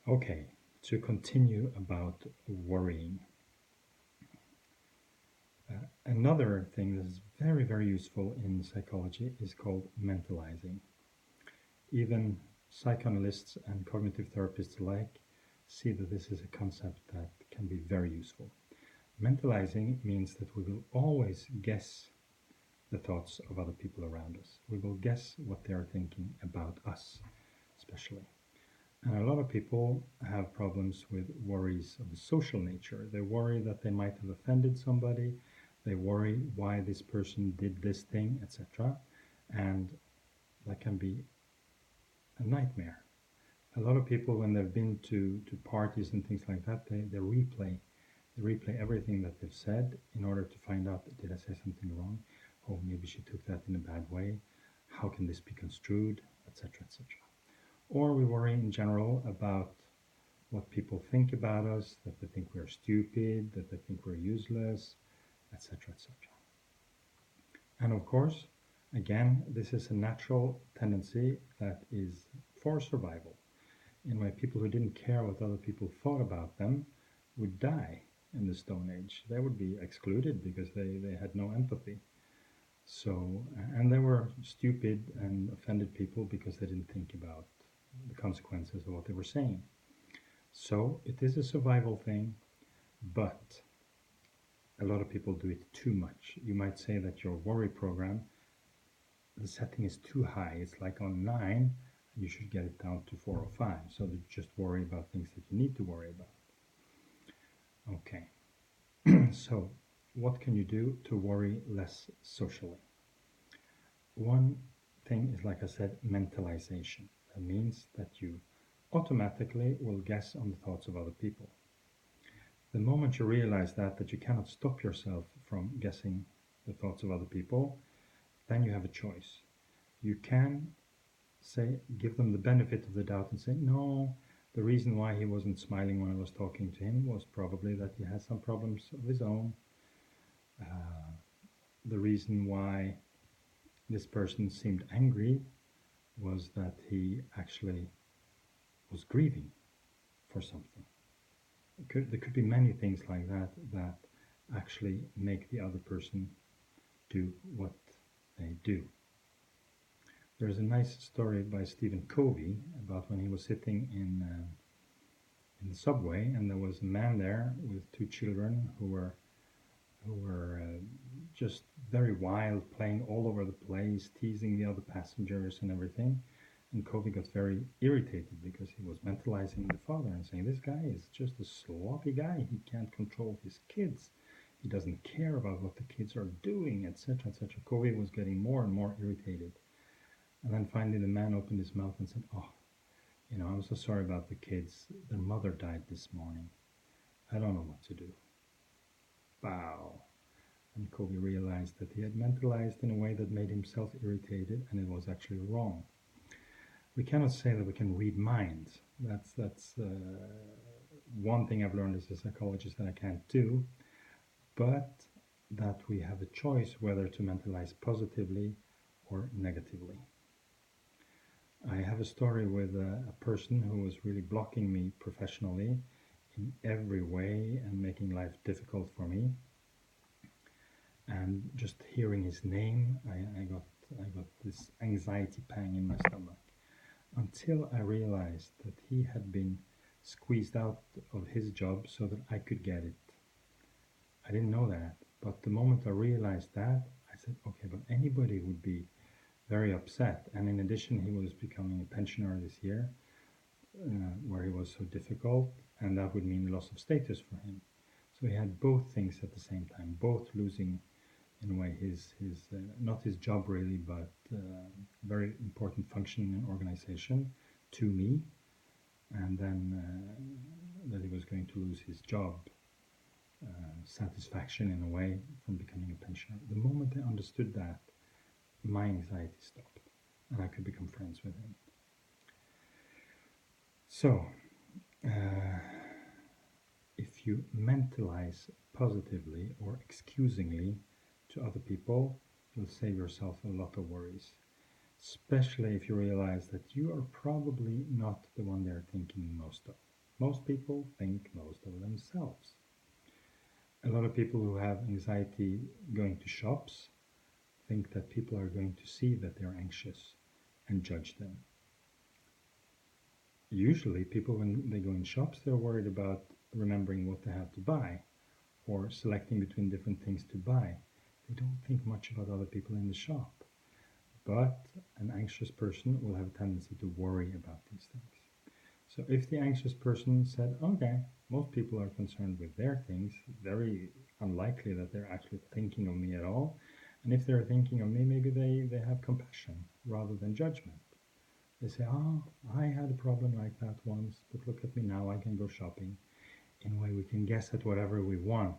Okay, to continue about worrying. Another thing that is very, very useful in psychology is called mentalizing. Even psychoanalysts and cognitive therapists alike see that this is a concept that can be very useful. Mentalizing means that we will always guess the thoughts of other people around us. We will guess what they are thinking about us, especially. And a lot of people have problems with worries of a social nature. They worry that they might have offended somebody. They worry why this person did this thing, etc. And that can be a nightmare. A lot of people, when they've been to parties and things like that, they replay everything that they've said in order to find out, did I say something wrong? Oh, maybe she took that in a bad way. How can this be construed, etc., etc. Or we worry in general about what people think about us, that they think we're stupid, that they think we're useless, etc., etc. And of course, again, this is a natural tendency that is for survival. In way, people who didn't care what other people thought about them would die in the Stone Age. They would be excluded because they had no empathy. So, and they were stupid and offended people because they didn't think about the consequences of what they were saying. So it is a survival thing, but a lot of people do it too much. You might say that your worry program, the setting is too high. It's like on 9, you should get it down to 4 or 5, so that you just worry about things that you need to worry about. Okay, so what can you do to worry less socially? One thing is, like I said, mentalization. That means that you automatically will guess on the thoughts of other people. The moment you realize that you cannot stop yourself from guessing the thoughts of other people, then you have a choice. You can say, give them the benefit of the doubt and say, no, the reason why he wasn't smiling when I was talking to him was probably that he has some problems of his own. The reason why this person seemed angry was that he actually was grieving for something. There could be many things like that that actually make the other person do what they do. There's a nice story by Stephen Covey about when he was sitting in the subway, and there was a man there with 2 children who were just very wild, playing all over the place, teasing the other passengers and everything. And Covey got very irritated because he was mentalizing the father and saying, this guy is just a sloppy guy. He can't control his kids. He doesn't care about what the kids are doing, etc., etc. Covey was getting more and more irritated. And then finally the man opened his mouth and said, oh, I'm so sorry about the kids. Their mother died this morning. I don't know what to do. Bow. And Covey realized that he had mentalized in a way that made himself irritated, and it was actually wrong. We cannot say that we can read minds. That's one thing I've learned as a psychologist that I can't do, but that we have a choice whether to mentalize positively or negatively. I have a story with a person who was really blocking me professionally in every way and making life difficult for me. And just hearing his name, I got this anxiety pang in my stomach, until I realized that he had been squeezed out of his job so that I could get it. I didn't know that, but the moment I realized that, I said, okay, but anybody would be very upset. And in addition, he was becoming a pensioner this year, where he was so difficult, and that would mean loss of status for him. So he had both things at the same time, both losing, in a way, his not his job really, but very important function in an organization to me, and then that he was going to lose his job satisfaction in a way from becoming a pensioner. The moment I understood that, my anxiety stopped, and I could become friends with him. So, if you mentalize positively or excusingly to other people, you'll save yourself a lot of worries, especially if you realize that you are probably not the one they're thinking most of. Most people think most of themselves. A lot of people who have anxiety going to shops think that people are going to see that they're anxious and judge them. Usually, people, when they go in shops, they're worried about remembering what they have to buy or selecting between different things to buy. They don't think much about other people in the shop. But an anxious person will have a tendency to worry about these things. So if the anxious person said, okay, most people are concerned with their things, very unlikely that they're actually thinking of me at all. And if they're thinking of me, maybe they have compassion rather than judgment. They say, oh, I had a problem like that once, but look at me now, I can go shopping. In a way, we can guess at whatever we want.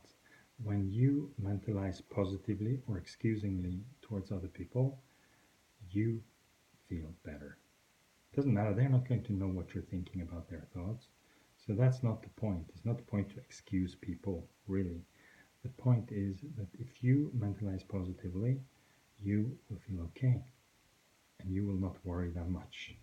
When you mentalize positively or excusingly towards other people, you feel better. It doesn't matter, they're not going to know what you're thinking about their thoughts. So that's not the point. It's not the point to excuse people, really. The point is that if you mentalize positively, you will feel okay and you will not worry that much.